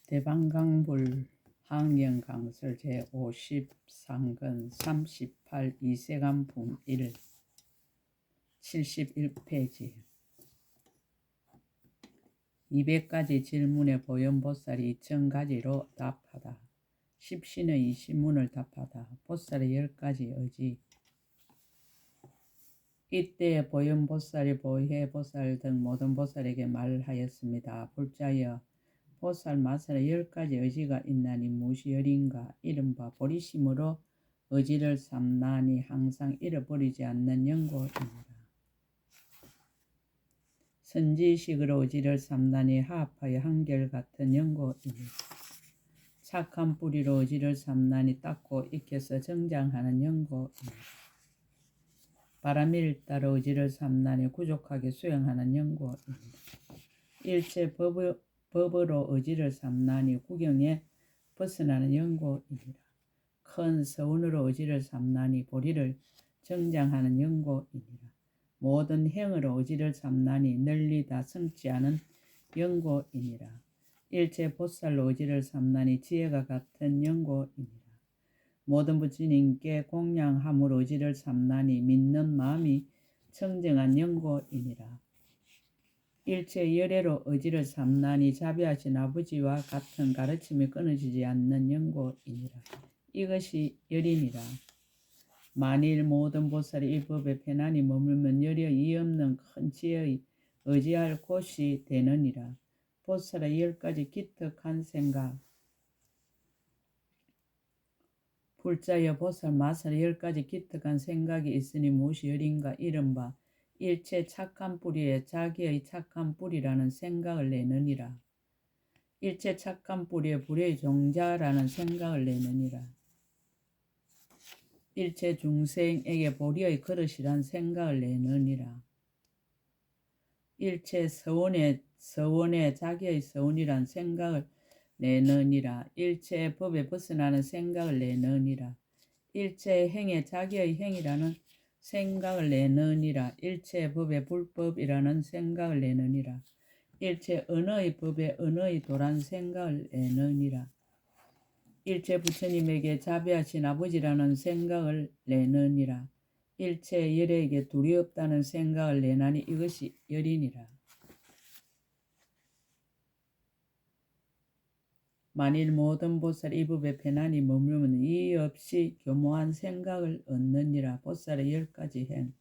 대방강불 항영강설 제53권 38 이세간품 1 71페이지 200가지 질문에 보현보살이 2000가지로 답하다. 십신의 20문을 답하다. 보살의 10가지 의지. 이때 보현보살이 보혜보살 등 모든 보살에게 말하였습니다. 불자여 보살 마살의 10가지 의지가 있나니 무엇이여린가. 이른바 보리심으로 의지를 삼나니 항상 잃어버리지 않는 연고입니다. 선지식으로 의지를 삼나니 하합하여 한결같은 연고입니다. 착한 뿌리로 의지를 삼나니 닦고 익혀서 정장하는 연고입니다. 바람일 따라 의지를 삼나니 구족하게 수행하는 연고입니다. 일체 법으로 의지를 삼나니 구경에 벗어나는 연고입니다. 큰 서운으로 의지를 삼나니 보리를 정장하는 연고입니다. 모든 행으로 의지를 삼나니 널리 다 성취하는 연고입니다. 일체 보살로 의지를 삼나니 지혜가 같은 연고입니다. 모든 부처님께 공양함으로 의지를 삼나니 믿는 마음이 청정한 연고입니다. 일체 열애로 의지를 삼나니 자비하신 아버지와 같은 가르침이 끊어지지 않는 연고이니라. 이것이 열이니라. 만일 모든 보살이 이 법에 편안히 머물면 열의 이없는 큰 지혜의 의지할 곳이 되느니라. 보살의 10가지 기특한 생각. 불자여 보살 마살의 10가지 기특한 생각이 있으니 무엇이 열인가. 이른바 일체 착한 뿌리에 자기의 착한 뿌리라는 생각을 내느니라. 일체 착한 뿌리에 불의 종자라는 생각을 내느니라. 일체 중생에게 보리의 그릇이란 생각을 내느니라. 일체 서원에 자기의 서원이란 생각을 내느니라. 일체 법에 벗어나는 생각을 내느니라. 일체 행에 자기의 행이라는 생각을 내느니라. 일체 법의 불법이라는 생각을 내느니라. 일체 언어의 법에 언어의 도란 생각을 내느니라. 일체 부처님에게 자비하신 아버지라는 생각을 내느니라. 일체 열에게 둘이 없다는 생각을 내나니 이것이 열이니라. 만일 모든 보살이 이 법에 편안히 머물면 이의 없이 교모한 생각을 얻느니라. 보살의 10가지 행.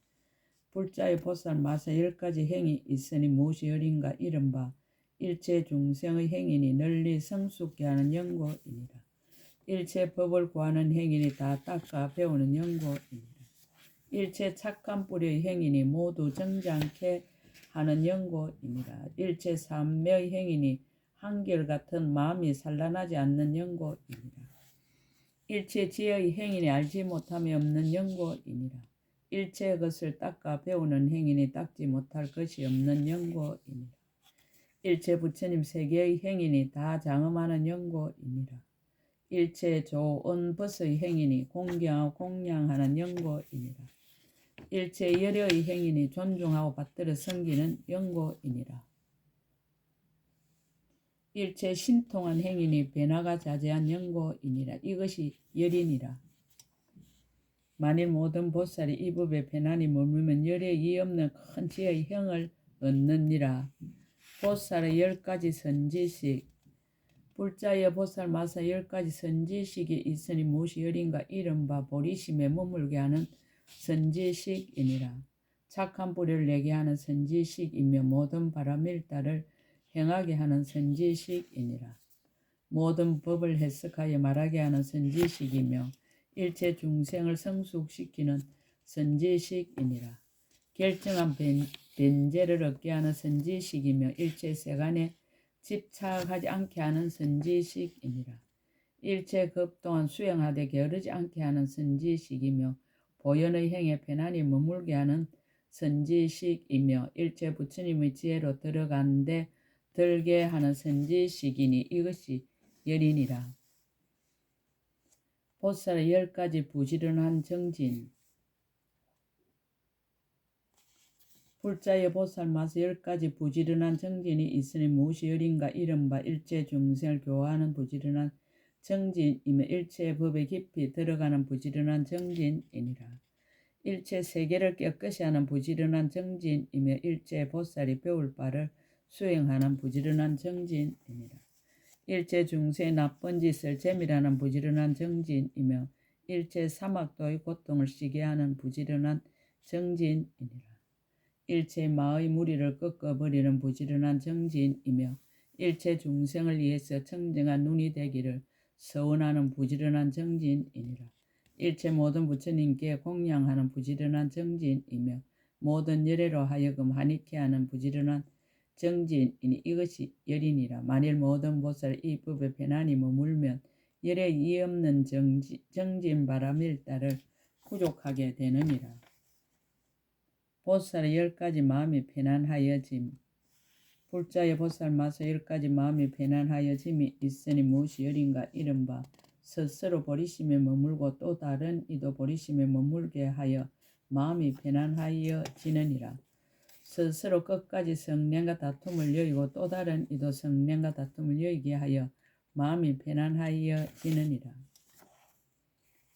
불자의 보살 마사 10가지 행이 있으니 무엇이 열인가. 이른바 일체 중생의 행이니 널리 성숙케 하는 연고이니라. 일체 법을 구하는 행이니 다 닦아 배우는 연고이니라. 일체 착한 뿌리의 행이니 모두 정장케 하는 연고이니라. 일체 삼매의 행이니 한결같은 마음이 산란하지 않는 연고이니라. 일체 지혜의 행이니 알지 못함이 없는 연고이니라. 일체 것을 닦아 배우는 행이니 닦지 못할 것이 없는 연고이니라. 일체 부처님 세계의 행이니 다 장엄하는 연고이니라. 일체 좋은 벗의 행이니 공경하고 공양하는 연고이니라. 일체 열의 행이니 존중하고 받들어 섬기는 연고이니라. 일체 신통한 행이니 변화가 자제한 연고이니라. 이것이 열이니라. 만일 모든 보살이 이 법에 편안히 머물면 열에 이 없는 큰 지혜의 행을 얻느니라. 보살의 10가지 선지식. 불자여 보살 마사 10가지 선지식이 있으니 무엇이 열인가. 이른바 보리심에 머물게 하는 선지식이니라. 착한 뿌리를 내게 하는 선지식이며 모든 바람일다를 행하게 하는 선지식이니라. 모든 법을 해석하여 말하게 하는 선지식이며 일체 중생을 성숙시키는 선지식이니라. 결정한 변제를 얻게 하는 선지식이며 일체 세간에 집착하지 않게 하는 선지식이니라. 일체 급 동안 수행하되 게으르지 않게 하는 선지식이며 보현의 행에 편안히 머물게 하는 선지식이며 일체 부처님의 지혜로 들어간데 들게 하는 선지식이니 이것이 열이니라. 보살의 10가지 부지런한 정진. 불자의 보살 마서 10가지 부지런한 정진이 있으니 무엇이 열인가 이른바 일체 중생을 교화하는 부지런한 정진이며 일체 법에 깊이 들어가는 부지런한 정진이니라. 일체 세계를 깨끗이 하는 부지런한 정진이며 일체 보살이 배울 바를 수행하는 부지런한 정진이니라. 일체 중생의 나쁜 짓을 재미라는 부지런한 정진이며 일체 사막도의 고통을 시게 하는 부지런한 정진이니라. 일체 마의 무리를 꺾어버리는 부지런한 정진이며 일체 중생을 위해서 청정한 눈이 되기를 서원하는 부지런한 정진이니라. 일체 모든 부처님께 공양하는 부지런한 정진이며 모든 열애로 하여금 환희케 하는 부지런한 정진이니 이것이 열이니라. 만일 모든 보살 이 법에 편안히 머물면 열에 이해 없는 정진 바람일다를 부족하게 되느니라. 보살의 10가지 마음이 편안하여짐. 불자의 보살 마서 10가지 마음이 편안하여짐이 있으니 무엇이 열인가 이른바 스스로 보리심에 머물고 또 다른 이도 보리심에 머물게 하여 마음이 편안하여지느니라. 스스로 끝까지 성령과 다툼을 여의고 또 다른 이도 성령과 다툼을 여의게 하여 마음이 편안하여지느니라.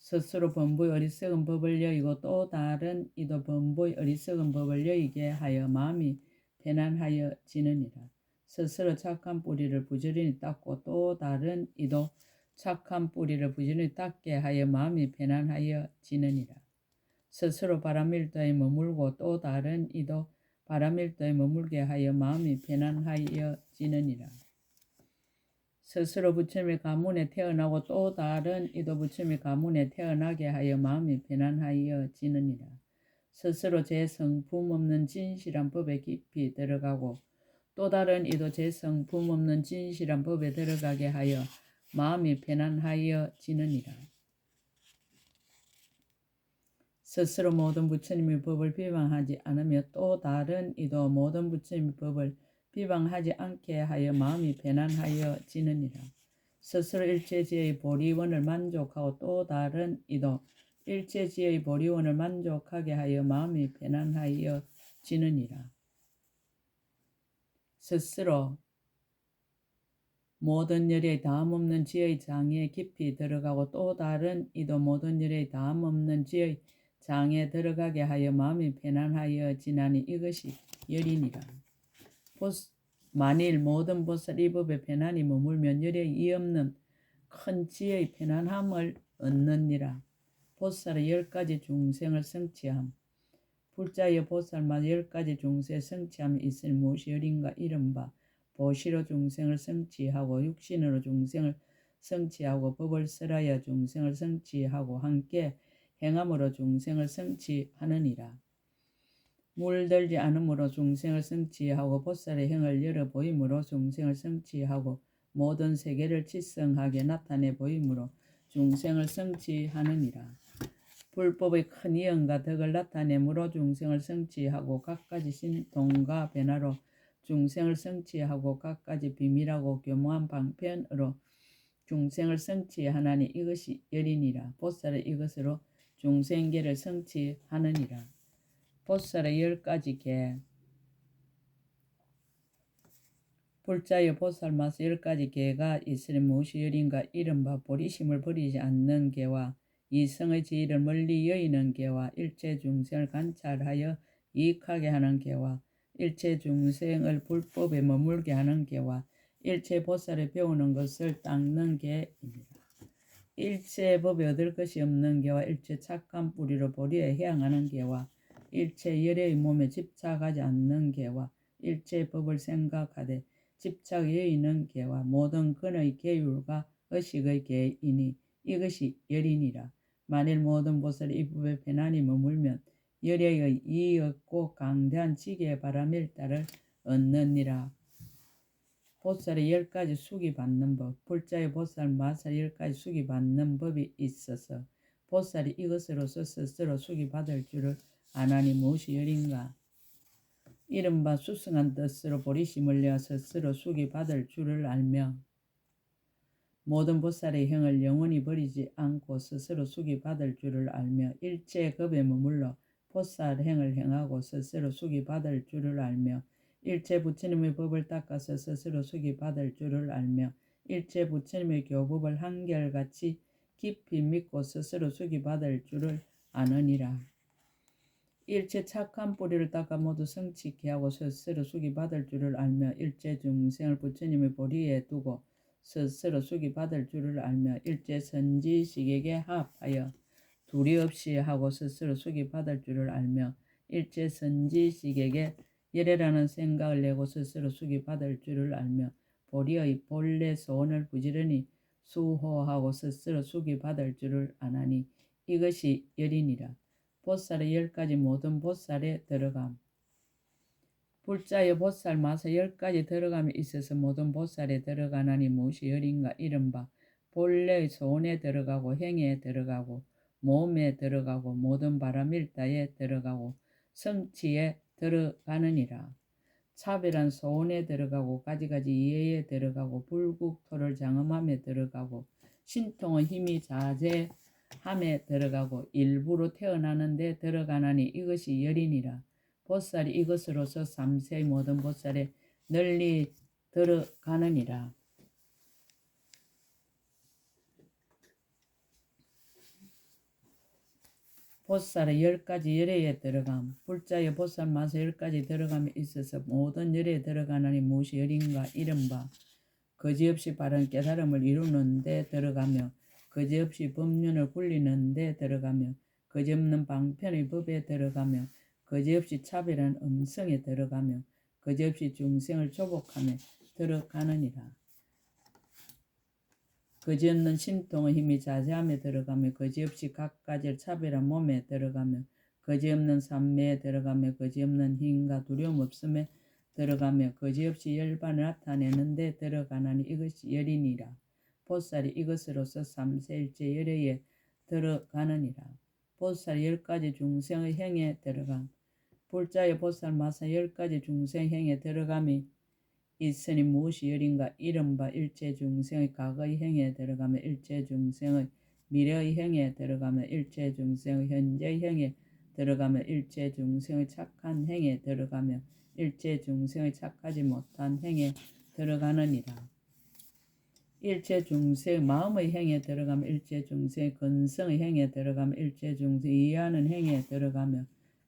스스로 범부의 어리석은 법을 여의고 또 다른 이도 범부의 어리석은 법을 여의게 하여 마음이 편안하여지느니라. 스스로 착한 뿌리를 부지런히 닦고 또 다른 이도 착한 뿌리를 부지런히 닦게 하여 마음이 편안하여지느니라. 스스로 바람일도에 머물고 또 다른 이도 바람일도에 머물게 하여 마음이 편안하여지느니라. 스스로 부처님의 가문에 태어나고 또 다른 이도 부처님의 가문에 태어나게 하여 마음이 편안하여지느니라. 스스로 제 성품 없는 진실한 법에 깊이 들어가고 또 다른 이도 제 성품 없는 진실한 법에 들어가게 하여 마음이 편안하여지느니라. 스스로 모든 부처님의 법을 비방하지 않으며 또 다른 이도 모든 부처님의 법을 비방하지 않게 하여 마음이 편안하여지느니라. 스스로 일체지의 보리원을 만족하고 또 다른 이도 일체지의 보리원을 만족하게 하여 마음이 편안하여지느니라. 스스로 모든 열의 다함없는 지의 장에 깊이 들어가고 또 다른 이도 모든 열의 다함없는 지의 장에 들어가게 하여 마음이 편안하여지나니 이것이 열이니라. 만일 모든 보살 이 법에 편안히 머물면 열에 이 없는 큰 지의 편안함을 얻느니라. 보살의 10가지 중생을 성취함. 불자의 보살만 10가지 중생의 성취함이 있으니 무엇이 열인가 이른바 보시로 중생을 성취하고 육신으로 중생을 성취하고 법을 설하여 중생을 성취하고 함께 행함으로 중생을 성취하느니라. 물들지 않음으로 중생을 성취하고 보살의 행을 열어 보임으로 중생을 성취하고 모든 세계를 치성하게 나타내 보임으로 중생을 성취하느니라. 불법의 큰 이언과 덕을 나타내므로 중생을 성취하고 갖가지 신통과 변화로 중생을 성취하고 갖가지 비밀하고 교묘한 방편으로 중생을 성취하나니 이것이 열이니라. 보살의 이것으로 중생계를 성취하느니라. 보살의 10가지 계. 불자의 보살 마서 10가지 계가 있으니 무엇이 열인가 이른바 보리심을 버리지 않는 계와 이성의 지위를 멀리 여의는 계와 일체 중생을 관찰하여 이익하게 하는 계와 일체 중생을 불법에 머물게 하는 계와 일체 보살에 배우는 것을 닦는 계입니다. 일체 법에 얻을 것이 없는 계와 일체 착한 뿌리로 보리에 해양하는 계와 일체 열애의 몸에 집착하지 않는 계와 일체 법을 생각하되 집착 여의는 계와 모든 근의 계율과 의식의 계이니 이것이 열이니라. 만일 모든 보살이 이 법에 편안히 머물면 열애의 이의 없고 강대한 지계의 바람일다를 얻느니라. 보살의 10가지 수기 받는 법. 불자의 보살 마살 10가지 수기 받는 법이 있어서 보살이 이것으로서 스스로 수기 받을 줄을 아나니 무엇이 열인가. 이른바 수승한 뜻으로 보리심을 내어 스스로 수기 받을 줄을 알며 모든 보살의 행을 영원히 버리지 않고 스스로 수기 받을 줄을 알며 일체 겁에 머물러 보살행을 행하고 스스로 수기 받을 줄을 알며 일체 부처님의 법을 닦아서 스스로 수기 받을 줄을 알며 일체 부처님의 교법을 한결같이 깊이 믿고 스스로 수기 받을 줄을 아느니라. 일체 착한 뿌리를 닦아 모두 성취케 하고 스스로 수기 받을 줄을 알며 일체 중생을 부처님의 보리에 두고 스스로 수기 받을 줄을 알며 일체 선지식에게 합하여 둘이 없이 하고 스스로 수기 받을 줄을 알며 일체 선지식에게 열애라는 생각을 내고 스스로 수기 받을 줄을 알며 보리의 본래 소원을 부지런히 수호하고 스스로 수기 받을 줄을 아나니 이것이 열이니라. 보살의 10가지 모든 보살에 들어감. 불자의 보살 마사 10가지 들어감이 있어서 모든 보살에 들어가나니 무엇이 열인가 이른바 본래의 소원에 들어가고 행에 들어가고 몸에 들어가고 모든 바람일다에 들어가고 성취에 들어가느니라. 차별한 소원에 들어가고 가지가지 이해에 들어가고 불국토를 장엄함에 들어가고 신통의 힘이 자제함에 들어가고 일부로 태어나는 데 들어가나니 이것이 열이니라. 보살이 이것으로서 삼세의 모든 보살에 널리 들어가느니라. 보살의 10가지 열애에 들어감. 불자의 보살 마사 10가지 들어감에 있어서 모든 열애에 들어가나니 무엇이 열인가 이른바 거지없이 바른 깨달음을 이루는 데 들어가며 거지없이 법륜을 굴리는 데 들어가며 거지없는 방편의 법에 들어가며 거지없이 차별한 음성에 들어가며 거지없이 중생을 조복함에 들어가느니라. 거지없는 신통의 힘이 자제함에 들어가며 거지없이 각가지를 차별한 몸에 들어가며 거지없는 삼매에 들어가며 거지없는 힘과 두려움 없음에 들어가며 거지없이 열반을 나타내는 데 들어가나니 이것이 열이니라. 보살이 이것으로서 삼세일체 열애에 들어가느니라. 보살 10가지 중생의 행에 들어감. 불자의 보살 마사 10가지 중생 행에 들어감이 있으니 무엇이 열인가 이른바 일체 중생의 과거의 행에 들어가며 일체 중생의 미래의 행에 들어가며 일체 중생의 현재의 행에 들어가며 일체 중생의 착한 행에 들어가며 일체 중생의 착하지 못한 행에 들어가느니라. 일체 중생의 마음의 행에 들어가며 일체 중생의 근성의 행에 들어가며 일체 중생의 이해하는 행에 들어가며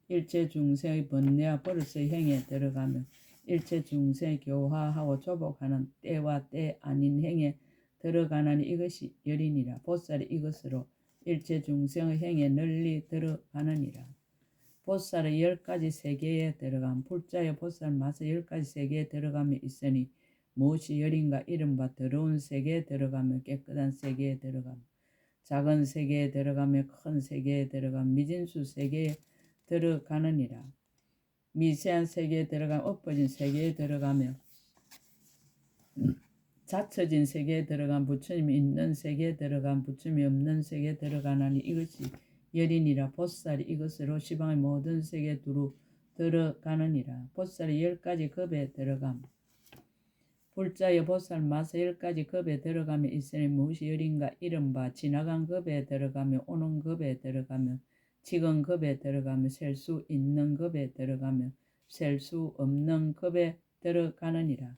일체 중생의 번뇌와 버릇의 행에 들어가며 일체 중생의 교화하고 조복하는 때와 때 아닌 행에 들어가나니 이것이 열이니라. 보살이 이것으로 일체 중생의 행에 널리 들어가느니라. 보살의 10가지 세계에 들어감. 불자의 보살 마사 10가지 세계에 들어감이 있으니 무엇이 열인가 이른바 더러운 세계에 들어가며 깨끗한 세계에 들어가며 작은 세계에 들어가며 큰 세계에 들어가며 미진수 세계에 들어가느니라. 미세한 세계에 들어가며 엎어진 세계에 들어가며 자처진 세계에 들어간 부처님이 있는 세계에 들어간 부처님이 없는 세계에 들어가나니 이것이 열이니라. 보살이 이것으로 시방의 모든 세계에 두루 들어가느니라. 보살이 10가지 급에 들어감. 불자의 보살 마사 10가지 급에 들어가며 있으니 무엇이 열인가 이른바 지나간 급에 들어가며 오는 급에 들어가며 지금 급에 들어가며 셀 수 있는 급에 들어가며 셀 수 없는 급에 들어가느니라.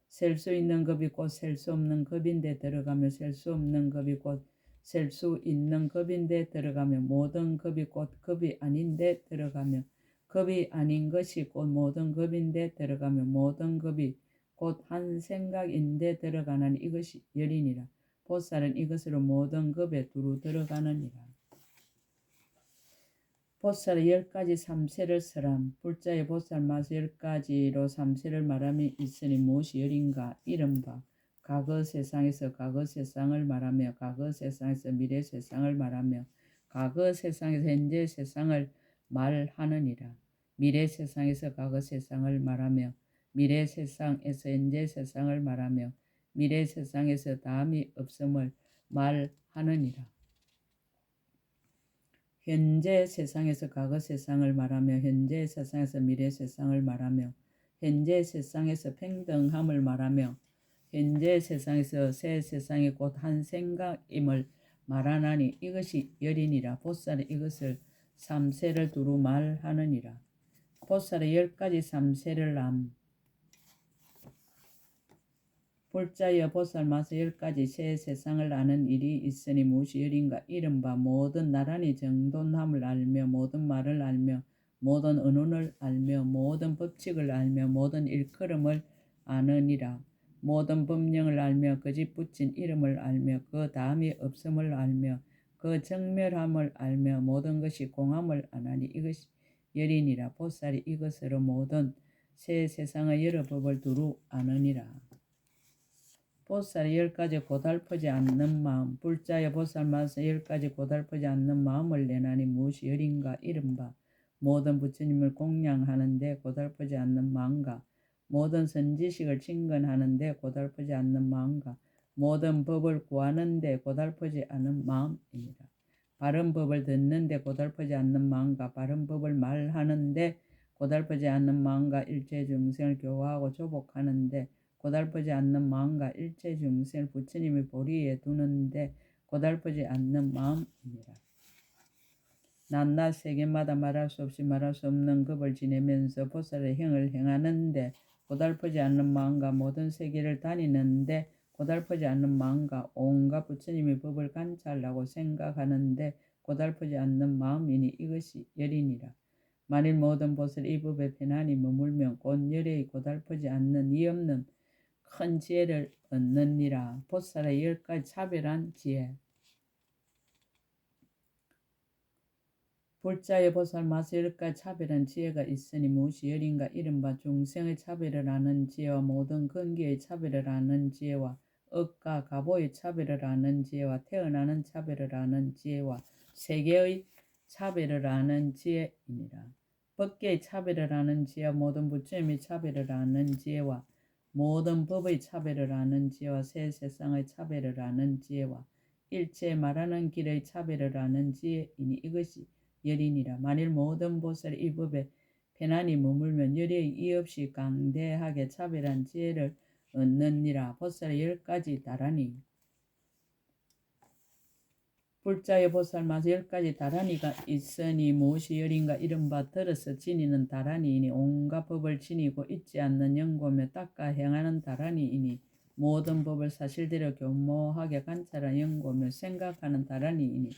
셀 수 있는 급이 곧 셀 수 없는 급인데 들어가며 셀 수 없는 급이 곧 셀 수 있는 급인데 들어가며 모든 급이 곧 급이 아닌데 들어가며 급이 아닌 것이 곧 모든 급인데 들어가며 모든 급이 곧 한 생각인데 들어가나니 이것이 열이니라. 보살은 이것으로 모든 급에 두루 들어가느니라. 보살의 10가지 삼세를 설함. 불자의 보살 마사 10가지로 삼세를 말함이 있으니 무엇이 열인가 이른바 과거 세상에서 과거 세상을 말하며 과거 세상에서 미래 세상을 말하며 과거 세상에서 현재 세상을 말하느니라. 미래 세상에서 과거 세상을 말하며 미래 세상에서 현재 세상을 말하며 미래 세상에서 다음이 없음을 말하느니라. 현재 세상에서 과거 세상을 말하며 현재 세상에서 미래 세상을 말하며 현재 세상에서 평등함을 말하며 현재 세상에서 새 세상이 곧 한 생각임을 말하나니 이것이 열이니라. 보살은 이것을 삼세를 두루 말하느니라. 보살의 10가지 삼세를 암. 불자여 보살 마서 10가지 새 세상을 아는 일이 있으니 무엇이 열인가. 이른바 모든 나란히 정돈함을 알며 모든 말을 알며 모든 언어를 알며 모든 법칙을 알며 모든 일컬음을 아느니라. 모든 법령을 알며 거짓 붙인 이름을 알며 그 다음이 없음을 알며 그 정멸함을 알며 모든 것이 공함을 아나니 이것이 열이니라. 보살이 이것으로 모든 새 세상의 여러 법을 두루 아느니라. 보살이 10가지 고달프지 않는 마음. 불자여 보살 마서 10가지 고달프지 않는 마음을 내나니 무엇이 열인가. 이른바 모든 부처님을 공양하는데 고달프지 않는 마음과 모든 선지식을 친근하는데 고달프지 않는 마음과 모든 법을 구하는데 고달프지 않은 마음이니라. 바른 법을 듣는데 고달프지 않는 마음과 바른 법을 말하는데 고달프지 않는 마음과 일체 중생을 교화하고 조복하는데 고달프지 않는 마음과 일체 중생을 부처님의 보리에 두는데 고달프지 않는 마음이니라. 낮낮 세계마다 말할 수 없이 말할 수 없는 급을 지내면서 보살의 행을 행하는데 고달프지 않는 마음과 모든 세계를 다니는데 고달프지 않는 마음과 온갖 부처님의 법을 관찰하고 생각하는데 고달프지 않는 마음이니 이것이 열이니라. 만일 모든 보살 이 법에 편안히 머물면 곧 열의 고달프지 않는 이 없는 큰 지혜를 얻느니라. 보살의 10가지 차별한 지혜. 불자의 보살 마서 10가지 차별한 지혜가 있으니 무엇이 열인가. 이른바 중생의 차별을 아는 지혜와 모든 근기의 차별을 아는 지혜와 억과 가보의 차별을 아는 지혜와 태어나는 차별을 아는 지혜와 세계의 차별을 아는 지혜이니라. 법계의 차별을 아는 지혜와 모든 부처님의 차별을 아는 지혜와 모든 법의 차별을 아는 지혜와 새 세상의 차별을 아는 지혜와 일체 말하는 길의 차별을 아는 지혜이니 이것이 열이니라. 만일 모든 보살이 이 법에 편안히 머물면 열의 이 없이 강대하게 차별한 지혜를 얻느니라. 보살의 10가지 다라니. 불자의 보살 마서 10가지 다라니가 있으니 무엇이 열인가. 이른바 들어서 지니는 다라니이니 온갖 법을 지니고 잊지 않는 연고며 닦아 행하는 다라니이니 모든 법을 사실대로 교모하게 관찰한 연고며 생각하는 다라니이니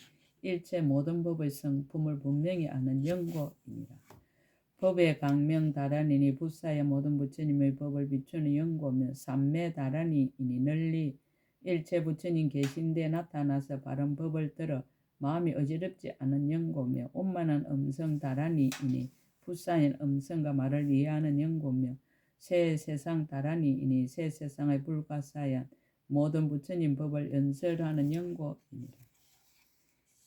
일체 모든 법의 성품을 분명히 아는 연고이니라. 법의 강명 다라니니 부사의 모든 부처님의 법을 비추는 연고며 삼매 다라니이니 널리 일체 부처님 계신데 나타나서 바른 법을 들어 마음이 어지럽지 않은 연고며 온만한 음성 다라니이니 부사인 음성과 말을 이해하는 연고며 새 세상 다라니이니 새 세상의 불가사한 모든 부처님 법을 연설하는 연고이니라.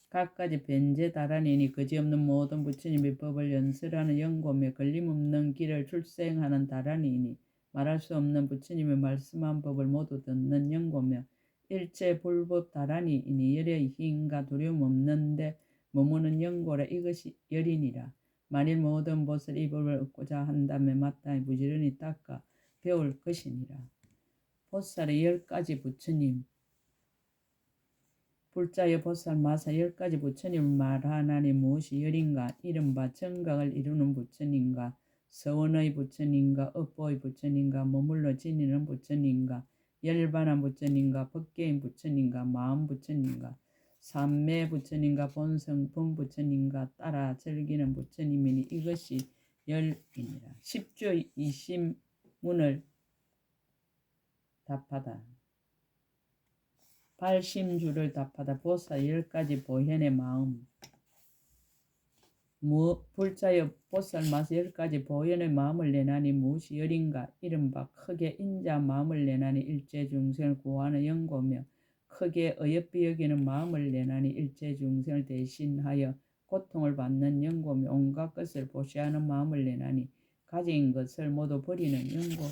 각가지 변제 다라니니 거지없는 모든 부처님의 법을 연설하는 연고며 걸림없는 길을 출생하는 다라니니 말할 수 없는 부처님의 말씀한 법을 모두 듣는 연고며 일체 불법 다라니이니 열의 힘과 두려움 없는데 머무는 연고라. 이것이 열이니라. 만일 모든 보살 이 법을 얻고자 한다면 마땅히 부지런히 닦아 배울 것이니라. 보살의 10가지 부처님. 불자의 보살 마사 10가지 부처님을 말하나니 무엇이 열인가. 이른바 정각을 이루는 부처님과 서원의 부처님과 업보의 부처님과 머물러 지니는 부처님과 열반한 부처님과 법계인 부처님과 마음 부처님과 삼매 부처님과 본성품 부처님과 따라 즐기는 부처님이니 이것이 열이니라. 10조 20문을 답하다. 발심주를 답하다. 보살 10가지 보현의 마음. 불자여 보살 마서 10가지 보현의 마음을 내나니 무엇이 열인가. 이른바 크게 인자 마음을 내나니 일체 중생을 구하는 연고며 크게 어여삐 여기는 마음을 내나니 일체 중생을 대신하여 고통을 받는 연고며 온갖 것을 보시하는 마음을 내나니 가진 것을 모두 버리는 연고.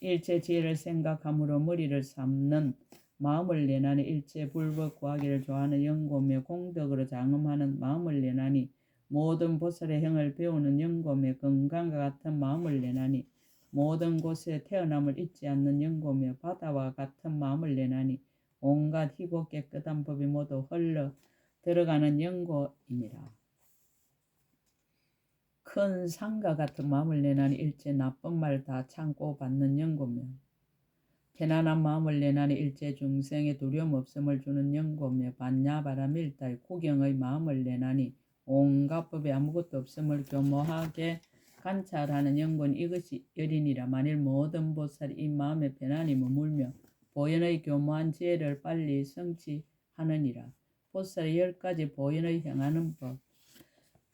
일체 지혜를 생각함으로 머리를 삼는 마음을 내나니 일체 불법 구하기를 좋아하는 연고며 공덕으로 장엄하는 마음을 내나니 모든 보살의 행을 배우는 연고며 건강과 같은 마음을 내나니 모든 곳에 태어남을 잊지 않는 연고며 바다와 같은 마음을 내나니 온갖 희고 깨끗한 법이 모두 흘러 들어가는 연고이니라. 큰 산과 같은 마음을 내나니 일체 나쁜 말 다 참고 받는 연고며 편안한 마음을 내나니 일체 중생의 두려움 없음을 주는 연고며 반야바라밀다의 구경의 마음을 내나니 온갖 법에 아무것도 없음을 교모하게 관찰하는 연고는 이것이 열이니라. 만일 모든 보살이 이 마음에 편안히 머물며 보현의 교모한 지혜를 빨리 성취하느니라. 보살의 10가지 보현의 행하는 법.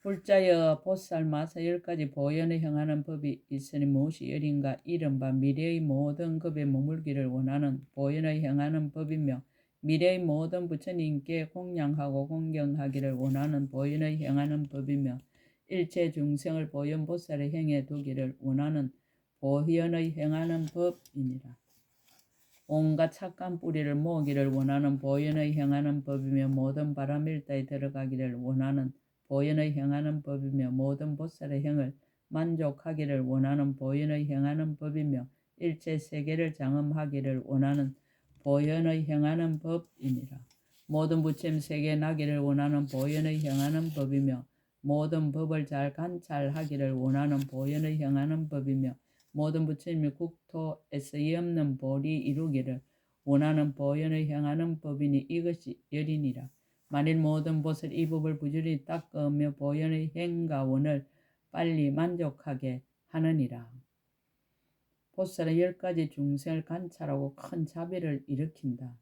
불자여 보살 마사 10가지 보현을 행하는 법이 있으니 무엇이 열인가? 이른바 미래의 모든 급에 머물기를 원하는 보현을 행하는 법이며 미래의 모든 부처님께 공양하고 공경하기를 원하는 보현을 행하는 법이며 일체 중생을 보현 보살의 행해 두기를 원하는 보현의 행하는 법이니라. 온갖 착한 뿌리를 모으기를 원하는 보현의 행하는 법이며 모든 바람일다에 들어가기를 원하는 보현의 행하는 법이며 모든 보살의 행을 만족하기를 원하는 보현의 행하는 법이며 일체 세계를 장엄하기를 원하는 보현의 행하는 법이니라. 모든 부처님 세계에 나기를 원하는 보현의 행하는 법이며 모든 법을 잘 관찰하기를 원하는 보현의 행하는 법이며 모든 부처님의 국토에서 이 없는 보리 이루기를 원하는 보현의 행하는 법이니 이것이 열이니라. 만일 모든 보살 이 법을 부지런히 닦으며 보현의 행과 원을 빨리 만족하게 하느니라. 보살은 10가지 중생을 관찰하고 큰 자비를 일으킨다.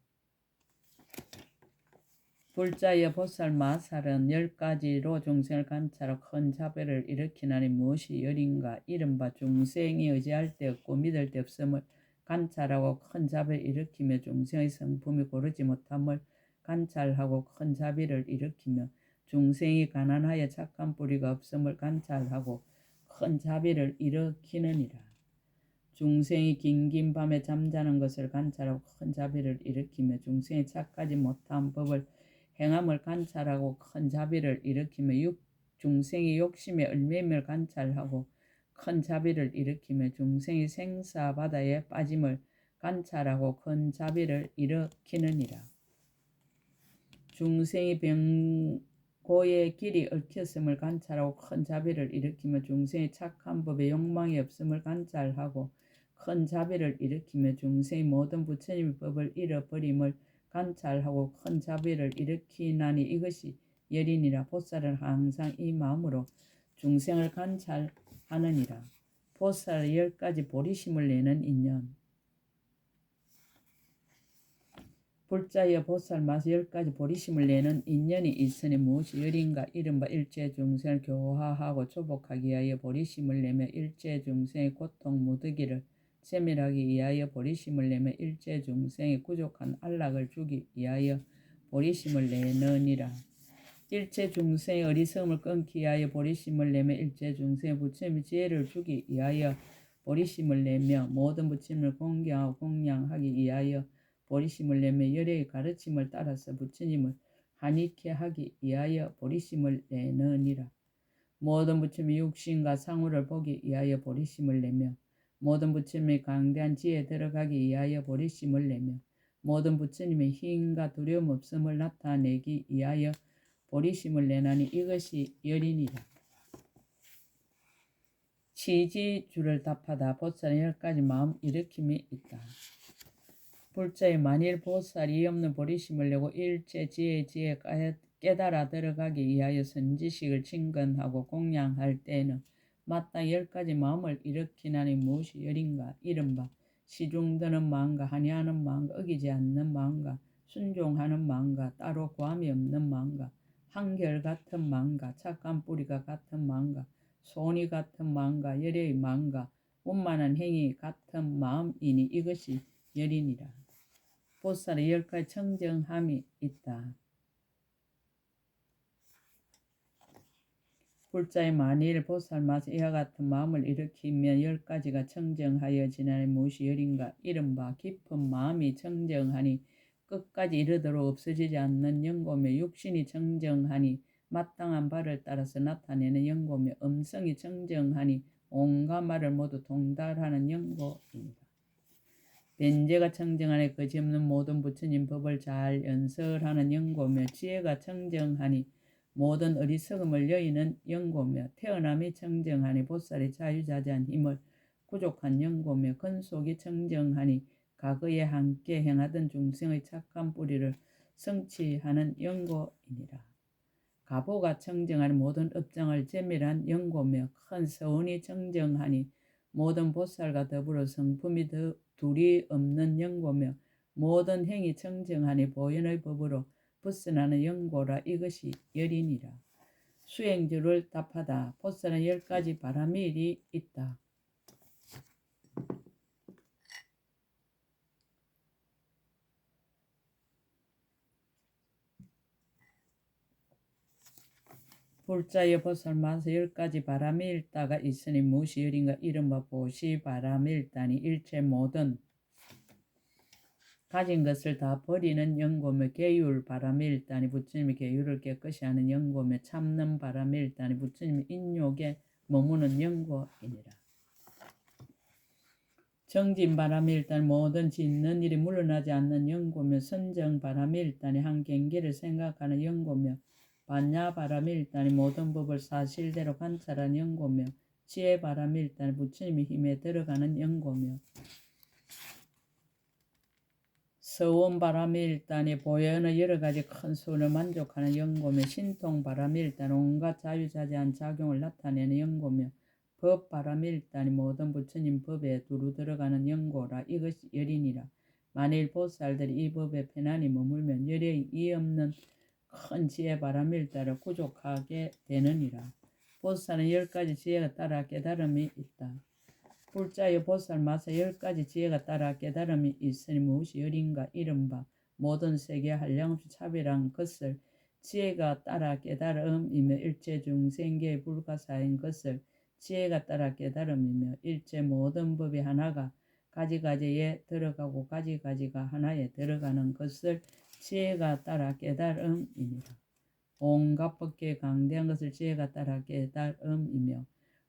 불자여 보살 마살은 10가지로 중생을 관찰하고 큰 자비를 일으키나니 무엇이 열인가? 이른바 중생이 의지할 데 없고 믿을 데 없음을 관찰하고 큰 자비를 일으키며 중생의 성품이 고르지 못함을 관찰하고 큰 자비를 일으키며 중생이 가난하여 착한 뿌리가 없음을 관찰하고 큰 자비를 일으키느니라. 중생이 긴긴 밤에 잠자는 것을 관찰하고 큰 자비를 일으키며 중생이 착하지 못한 법을 행함을 관찰하고 큰 자비를 일으키며 중생이 욕심의 얽매임을 관찰하고 큰 자비를 일으키며 중생이 생사바다에 빠짐을 관찰하고 큰 자비를 일으키느니라. 중생이 병고의 길이 얽혔음을 관찰하고 큰 자비를 일으키며 중생이 착한 법에 욕망이 없음을 관찰하고 큰 자비를 일으키며 중생이 모든 부처님의 법을 잃어버림을 관찰하고 큰 자비를 일으키나니 이것이 열이니라. 보살은 항상 이 마음으로 중생을 관찰하느니라. 보살의 10가지 보리심을 내는 인연. 불자여 보살 마서 10가지 보리심을 내는 인연이 있으니 무엇이 열인가? 이른바 일체 중생을 교화하고 조복하기 위하여 보리심을 내며 일체 중생의 고통 무드기를 세밀하기 위하여 보리심을 내며 일체 중생의 부족한 안락을 주기 위하여 보리심을 내느니라. 일체 중생의 어리석음을 끊기 위하여 보리심을 내며 일체 중생의 부처님의 지혜를 주기 위하여 보리심을 내며 모든 부처님을 공경하고 공양하기 위하여 보리심을 내며 열의 가르침을 따라서 부처님을 한익케 하기 위하여 보리심을 내느니라. 모든 부처님의 육신과 상호를 보기 위하여 보리심을 내며 모든 부처님의 강대한 지혜에 들어가기 위하여 보리심을 내며 모든 부처님의 힘과 두려움 없음을 나타내기 위하여 보리심을 내나니 이것이 열이니라. 취지주를 답하다. 보살은 10가지 마음 일으킴이 있다. 불자의 만일 보살이 없는 보리심을 내고 일체 지혜에 깨달아 들어가기 위하여 선지식을 친근하고 공양할 때에는 마땅히 10가지 마음을 일으키나니 무엇이 열인가? 이른바 시중드는 마음과 한의하는 마음과 어기지 않는 마음과 순종하는 마음과 따로 구함이 없는 마음과 한결같은 마음과 착한 뿌리가 같은 마음과 손이 같은 마음과 열의 마음과 원만한 행위 같은 마음이니 이것이 열이니라. 보살의 10가지 청정함이 있다. 불자의 만일 보살 마서 이와 같은 마음을 일으키면 10가지가 청정하여지나니 무엇이 열인가? 이른바 깊은 마음이 청정하니 끝까지 이르도록 없어지지 않는 영고며 육신이 청정하니 마땅한 바를 따라서 나타내는 영고며 음성이 청정하니 온갖 말을 모두 통달하는 영고입니다. 변제가 청정하니 거짓없는 모든 부처님 법을 잘 연설하는 영고며 지혜가 청정하니 모든 어리석음을 여의는 연고며 태어남이 청정하니 보살이 자유자재한 힘을 구족한 연고며 근속이 청정하니 과거에 함께 행하던 중생의 착한 뿌리를 성취하는 연고이니라. 가보가 청정하니 모든 업장을 제밀한 연고며 큰 서운이 청정하니 모든 보살과 더불어 성품이 둘이 없는 연고며 모든 행이 청정하니 보현의 법으로 벗어나는 연고라. 이것이 열이니라. 수행주를 답하다. 보살은 10가지 바라밀이 있다. 불자여 보살마서 10가지 바라밀다가 있으니 무엇이 열인가. 이른바 보시 바라밀다니 일체 모든 가진 것을 다 버리는 연고며 계율 바라밀다니 부처님이 계율을 깨끗이 하는 연고며 참는 바라밀다니 부처님이 인욕에 머무는 연고이니라. 정진 바라밀다니 모든 짓는 일이 물러나지 않는 연고며 선정 바라밀다니 한 경계를 생각하는 연고며 반야 바라밀다니 모든 법을 사실대로 관찰하는 연고며 지혜 바라밀다니 부처님이 힘에 들어가는 연고며 서원 바라밀다니 보현의 여러가지 큰 소원을 만족하는 연고며 신통 바라밀다니 온갖 자유자재한 작용을 나타내는 연고며 법 바라밀다니 모든 부처님 법에 두루 들어가는 연고라. 이것이 열이니라. 만일 보살들이 이 법에 편안히 머물면 열의 이 없는 큰 지혜 바라밀다를 구족하게 되느니라. 보살은 10가지 지혜가 따라 깨달음이 있다. 불자여 보살마서 10가지 지혜가 따라 깨달음이 있으니 무엇이 열인가. 이른바 모든 세계 한량없이 차별한 것을 지혜가 따라 깨달음이며 일체 중생계의 불가사인 것을 지혜가 따라 깨달음이며 일체 모든 법이 하나가 가지가지에 들어가고 가지가지가 하나에 들어가는 것을 지혜가 따라 깨달음이니라. 온갖 법계에 강대한 것을 지혜가 따라 깨달음이며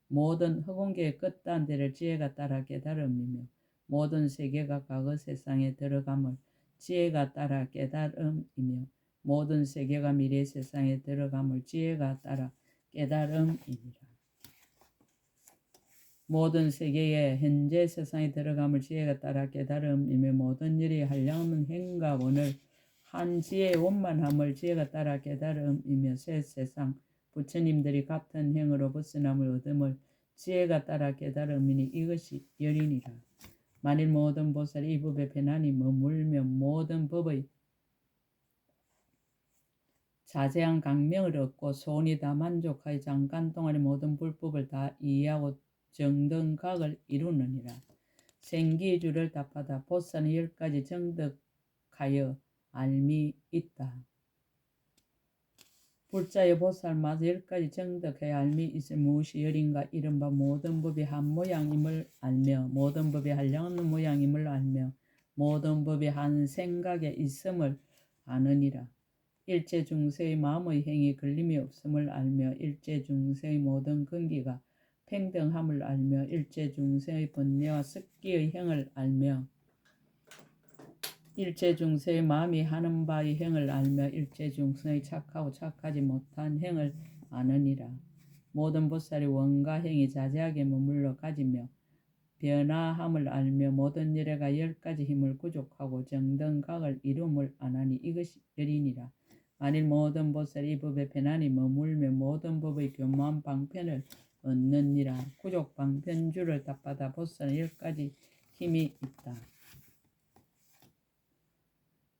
모든 허공계의 끝단대를 지혜가 따라 깨달음이며 모든 세계가 과거 세상에 들어감을 지혜가 따라 깨달음이며 모든 세계가 미래 세상에 들어감을 지혜가 따라 깨달음이니라. 모든 세계의 현재 세상에 들어감을 지혜가 따라 깨달음이며 모든 일이 한량없는 행과 원을 한 지혜의 원만함을 지혜가 따라 깨달음이며 새 세상 부처님들이 같은 행으로 벗어남을 얻음을 지혜가 따라 깨달음이니 이것이 열이니라. 만일 모든 보살이 이 법에 편안히 머물며 모든 법의 자세한 강명을 얻고 소원이 다 만족하여 잠깐 동안의 모든 불법을 다 이해하고 정등각을 이루느니라. 생기주를 답하다. 보살은 10가지 정득하여 알미 있다. 불자여 보살마다 10가지 정득하여 알미 있을 무엇이 열인가. 이른바 모든 법이 한 모양임을 알며 모든 법이 한량없는 모양임을 알며 모든 법이 한 생각에 있음을 아느니라. 일체 중생의 마음의 행위 걸림이 없음을 알며 일체 중생의 모든 근기가 평등함을 알며 일체 중생의 번뇌와 습기의 행을 알며 일체 중생의 마음이 하는 바의 행을 알며 일체 중생의 착하고 착하지 못한 행을 아느니라. 모든 보살이 원가 행이 자제하게 머물러 가지며 변화함을 알며 모든 열애가 10가지 힘을 구족하고 정등각을 이룸을 안하니 이것이 열이니라. 만일 모든 보살이 이 법에 편안히 머물며 모든 법의 교묘한 방편을 얻느니라. 구족 방편주를 답하다. 보살은 10가지 힘이 있다.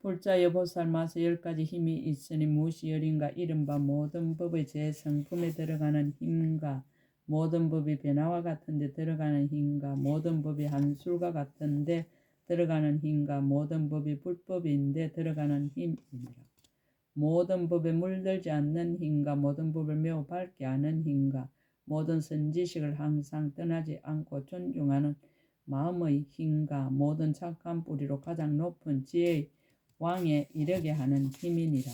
불자여 보살마서 10가지 힘이 있으니 무엇이 열인가. 이른바 모든 법의 제 성품에 들어가는 힘과 모든 법이 변화와 같은데 들어가는 힘과 모든 법이 한술과 같은데 들어가는 힘과 모든 법이 불법인데 들어가는 힘이니라. 모든 법에 물들지 않는 힘과 모든 법을 매우 밝게 아는 힘과 모든 선지식을 항상 떠나지 않고 존중하는 마음의 힘과 모든 착한 뿌리로 가장 높은 지혜의 왕에 이르게 하는 힘이니라.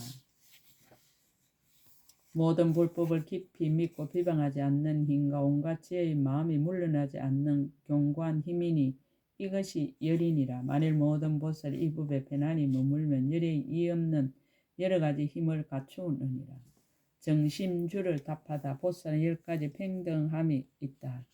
모든 불법을 깊이 믿고 비방하지 않는 힘과 온갖 지혜의 마음이 물러나지 않는 견고한 힘이니 이것이 열이니라. 만일 모든 보살이 이 법에 편안히 머물면 열의 이 없는 여러 가지 힘을 갖추느니라. 정심주를 답하다. 보살은 10가지 평등함이 있다.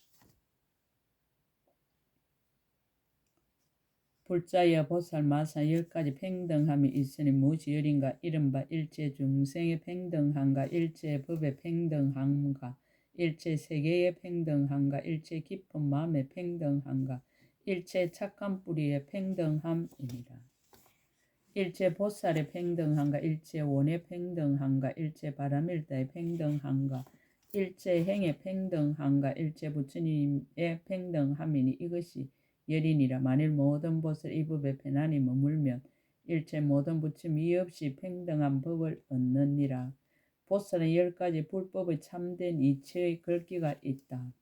불자여 보살 마사 10가지 평등함이 있으니 무엇이 열인가? 이른바 일체 중생의 평등함과 일체 법의 평등함과 일체 세계의 평등함과 일체 깊은 마음의 평등함과 일체 착한 뿌리의 평등함이니라. 일체 보살의 평등함과 일체 원의 평등함과 일체 바라밀다의 평등함과 일체 행의 평등함과 일체 부처님의 평등함이니 이것이 열이니라. 만일 모든 보살 이 법에 편안히 머물면 일체 모든 부처님 이의 없이 평등한 법을 얻느니라. 보살은 10가지 불법의 참된 이치의 글귀가 있다.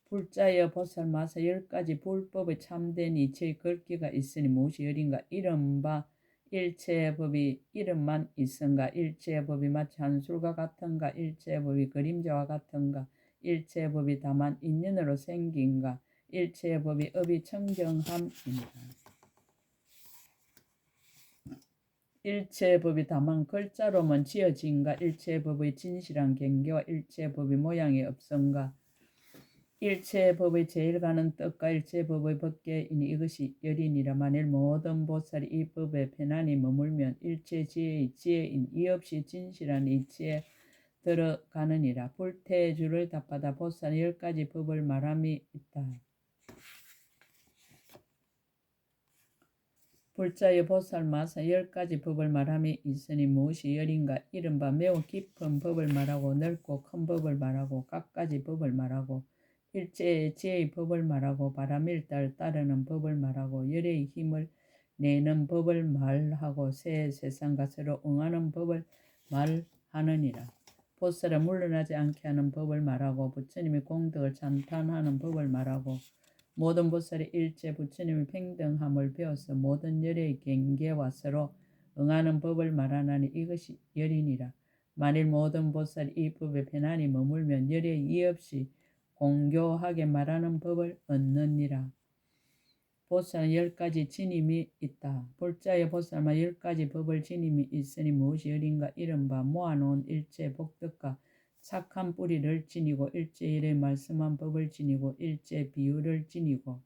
불자여 보살 마사 10가지 불법의 참된 이치의 글귀가 있으니 무엇이 열인가? 이른바 일체의 법이 이름만 있은가? 일체의 법이 마치 한술과 같은가? 일체의 법이 그림자와 같은가? 일체의 법이 다만 인연으로 생긴가? 일체의 법이 업이 청정함입니다. 일체의 법이 다만 글자로만 지어진가? 일체의 법의 진실한 경계와 일체의 법의 모양이 없은가? 일체의 법의 제일 가는 뜻과 일체의 법의 법계이니 이것이 열이니라. 만일 모든 보살이 이 법에 편안히 머물면 일체 지혜의 지혜인 이 없이 진실한 이치에 들어가느니라. 불태주를 답하다. 보살은 10가지 법을 말함이 있다. 불자의 보살 마사 10가지 법을 말함이 있으니 무엇이 열인가? 이른바 매우 깊은 법을 말하고 넓고 큰 법을 말하고 갖가지 법을 말하고 일체의 지혜의 법을 말하고 바라밀다를 따르는 법을 말하고 열의 힘을 내는 법을 말하고 새 세상과 서로 응하는 법을 말하느니라. 보살은 물러나지 않게 하는 법을 말하고 부처님의 공덕을 찬탄하는 법을 말하고 모든 보살이 일체 부처님의 평등함을 배워서 모든 열의 경계와 서로 응하는 법을 말하나니 이것이 열이니라. 만일 모든 보살이 이 법에 편안히 머물면 열의 이의 없이 공교하게 말하는 법을 얻느니라. 보살은 10가지 지님이 있다. 불자의 보살만 10가지 법을 지님이 있으니 무엇이 열인가? 이른바 모아놓은 일체 복덕과 착한 뿌리를 지니고 일체 일에 말씀한 법을 지니고 일체 비유를 지니고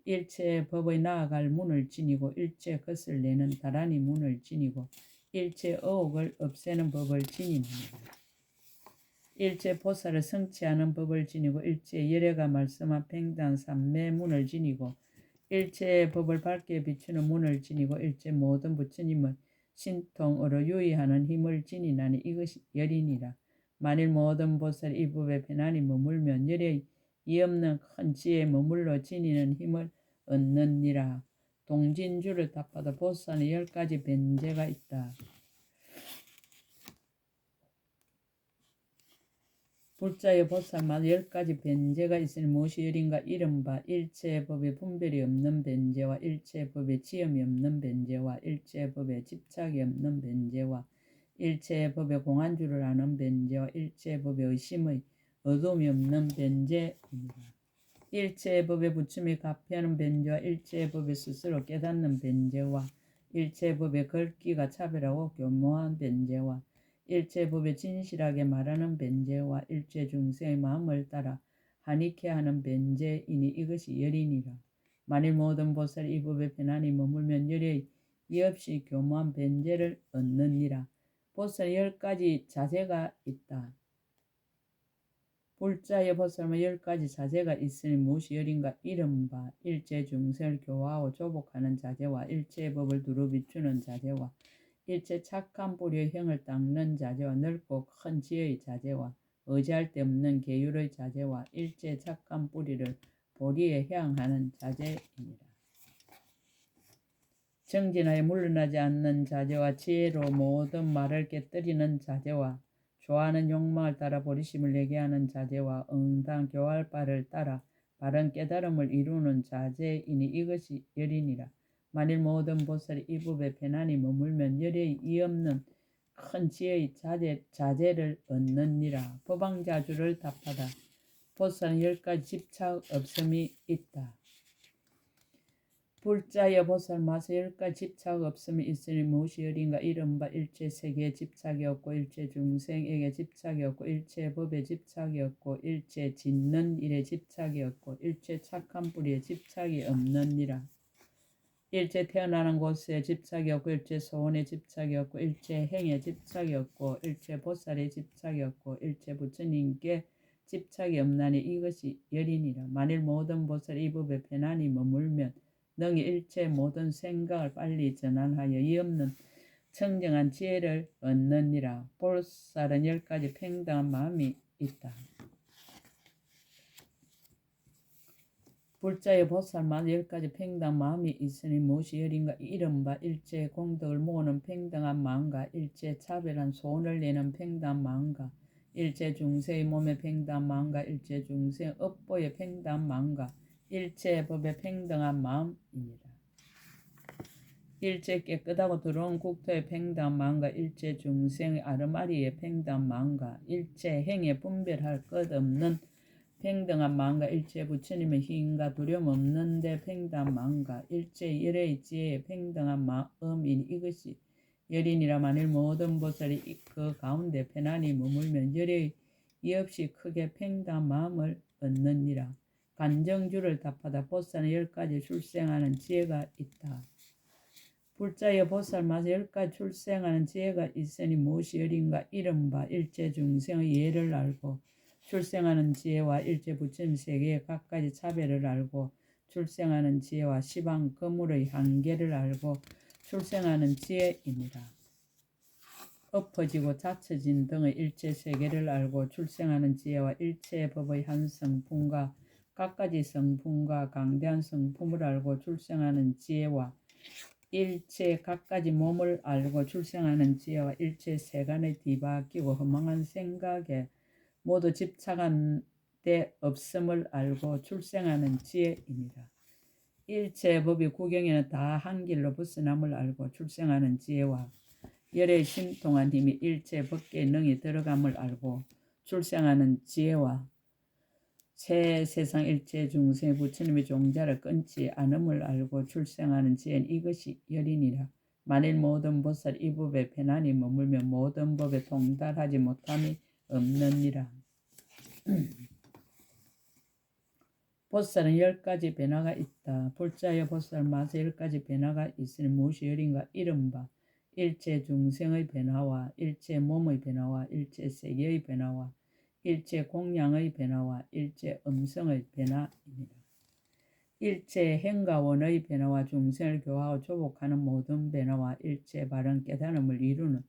일체 법의 나아갈 문을 지니고 일체 것을 내는 다란히 문을 지니고 일체 의혹을 없애는 법을 지닙니다. 일체 보살을 성취하는 법을 지니고 일체 열애가 말씀한 평당 삼매 문을 지니고 일체의 법을 밝게 비추는 문을 지니고 일체 모든 부처님을 신통으로 유의하는 힘을 지니나니 이것이 열이니라. 만일 모든 보살이 이 법에 편안히 머물면 열의 이 없는 큰 지혜에 머물러 지니는 힘을 얻느니라. 동진주를 답하다. 보살은 10가지 변제가 있다. 불자의 보살만 10가지 변제가 있으니 무엇이 열인가? 이른바 일체의 법에 분별이 없는 변제와 일체의 법에 지음이 없는 변제와 일체의 법에 집착이 없는 변제와 일체의 법에 공안주를 아는 변제와 일체의 법에 의심의 어둠이 없는 변제입니다. 일체의 법에 부처님이 가피하는 변제와 일체의 법에 스스로 깨닫는 변제와 일체의 법에 글귀가 차별하고 교묘한 변제와 일체 법에 진실하게 말하는 변제와 일체 중생의 마음을 따라 한익해 하는 변제이니 이것이 열이니라. 만일 모든 보살이 이 법에 편안히 머물면 열의 이 없이 교묘한 변제를 얻느니라. 보살 10가지 자제가 있다. 불자의 보살만 10가지 자제가 있으니 무엇이 열인가? 이른바 일체 중생을 교화하고 조복하는 자제와 일체의 법을 두루 비추는 자제와 일체 착한 뿌리의 형을 닦는 자제와 넓고 큰 지혜의 자제와 의지할 데 없는 계율의 자제와 일체 착한 뿌리를 보리에 향하는 자제입니다. 정진하여 물러나지 않는 자제와 지혜로 모든 말을 깨뜨리는 자제와 좋아하는 욕망을 따라 보리심을 내게 하는 자제와 응당 교할 바를 따라 바른 깨달음을 이루는 자제이니 이것이 열이니라. 만일 모든 보살이 이 법에 편안히 머물면 열의 이 없는 큰 지혜의 자제를 얻느니라. 법왕자주를 답하다. 보살은 10가지 집착 없음이 있다. 불자여 보살 마서 열가 집착 없음이 있으니 무엇이 여린가. 이른바 일체 세계에 집착이 없고 일체 중생에게 집착이 없고 일체 법에 집착이 없고 일체 짓는 일에 집착이 없고 일체 착한 뿌리에 집착이 없느니라. 일체 태어나는 곳에 집착이 없고 일체 소원에 집착이 없고 일체 행에 집착이 없고 일체 보살에 집착이 없고 일체 부처님께 집착이 없나니 이것이 열이니라. 만일 모든 보살 이 법에 편안히 머물면 능히 일체 모든 생각을 빨리 전환하여 이 없는 청정한 지혜를 얻느니라. 보살은 10가지 평등한 마음이 있다. 불자의 보살만 10가지 평등한 마음이 있으니 무엇이 열인가. 이른바 일체 공덕을 모으는 평등한 마음과 일체 차별한 소원을 내는 평등한 마음과 일체 중생의 몸의 평등한 마음과 일체 중생 업보의 평등한 마음과 일체 법의 평등한 마음이니라. 일체 깨끗하고 더러운 국토의 평등한 마음과 일체 중생의 아르마리의 평등한 마음과 일체 행에 분별할 것 없는 평등한 마음과 일체 부처님의 힘과 두려움 없는 데 평등한 마음과 일체 열의 지혜의 평등한 마음이니 이것이 열이니라. 만일 모든 보살이 그 가운데 편안히 머물면 열의 이 없이 크게 평등한 마음을 얻느니라. 간정주를 답하다. 보살은 10가지 출생하는 지혜가 있다. 불자여 보살 마서 10가지 출생하는 지혜가 있으니 무엇이 열인가. 이른바 일체 중생의 예를 알고 출생하는 지혜와 일체 부처님 세계의 각가지 차별을 알고 출생하는 지혜와 시방 거물의 한계를 알고 출생하는 지혜입니다. 엎어지고 닫혀진 등의 일체 세계를 알고 출생하는 지혜와 일체 법의 한 성품과 각가지 성품과 강대한 성품을 알고 출생하는 지혜와 일체 각가지 몸을 알고 출생하는 지혜와 일체 세간의 뒤바뀌고 허망한 생각에 모두 집착한 데 없음을 알고 출생하는 지혜입니다. 일체 법이 구경에는 다 한 길로 벗어남을 알고 출생하는 지혜와 열의 심통한 힘이 일체 법계에 능히 들어감을 알고 출생하는 지혜와 새 세상 일체 중생 부처님의 종자를 끊지 않음을 알고 출생하는 지혜는 이것이 열이니라. 만일 모든 보살 이 법에 편안히 머물면 모든 법에 통달하지 못함이 없느니라. 보살은 10가지 변화가 있다. 불자여 보살 마서 10가지 변화가 있으니 무엇이 열인가. 이른바 일체 중생의 변화와 일체 몸의 변화와 일체 세계의 변화와 일체 공양의 변화와 일체 음성의 변화입니다. 일체 행과 원의 변화와 중생을 교화하고 조복하는 모든 변화와 일체 바른 깨달음을 이루는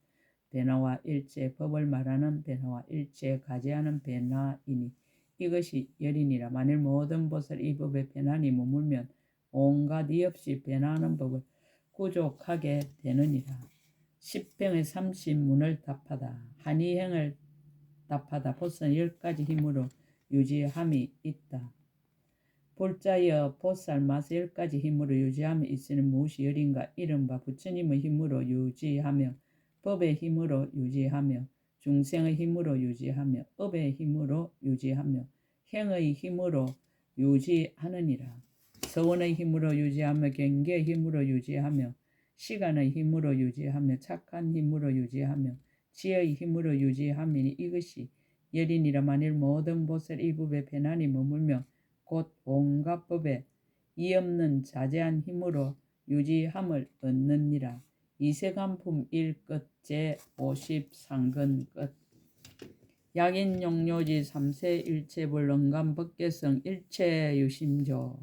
변화와 일체 법을 말하는 변화와 일체 가지하는 변화이니 이것이 열이니라. 만일 모든 보살 이 법에 편안히 머물면 온갖 이 없이 변화하는 법을 구족하게 되느니라. 10병의 30문을 답하다. 한이행을 답하다. 보살은 10가지 힘으로 유지함이 있다. 불자여 보살 마서 10가지 힘으로 유지함이 있으니 무엇이 열인가. 이른바 부처님의 힘으로 유지하며 법의 힘으로 유지하며 중생의 힘으로 유지하며 업의 힘으로 유지하며 행의 힘으로 유지하느니라. 서원의 힘으로 유지하며 경계의 힘으로 유지하며 시간의 힘으로 유지하며 착한 힘으로 유지하며 지혜의 힘으로 유지함이니 이것이 열이니라. 만일 모든 보살 이 법에 편안히 머물며 곧 온갖 법에 이 없는 자제한 힘으로 유지함을 얻느니라. 이세간품 1끝 제50상근 끝. 약인용료지 3세 일체불 응감법계성 일체유심조.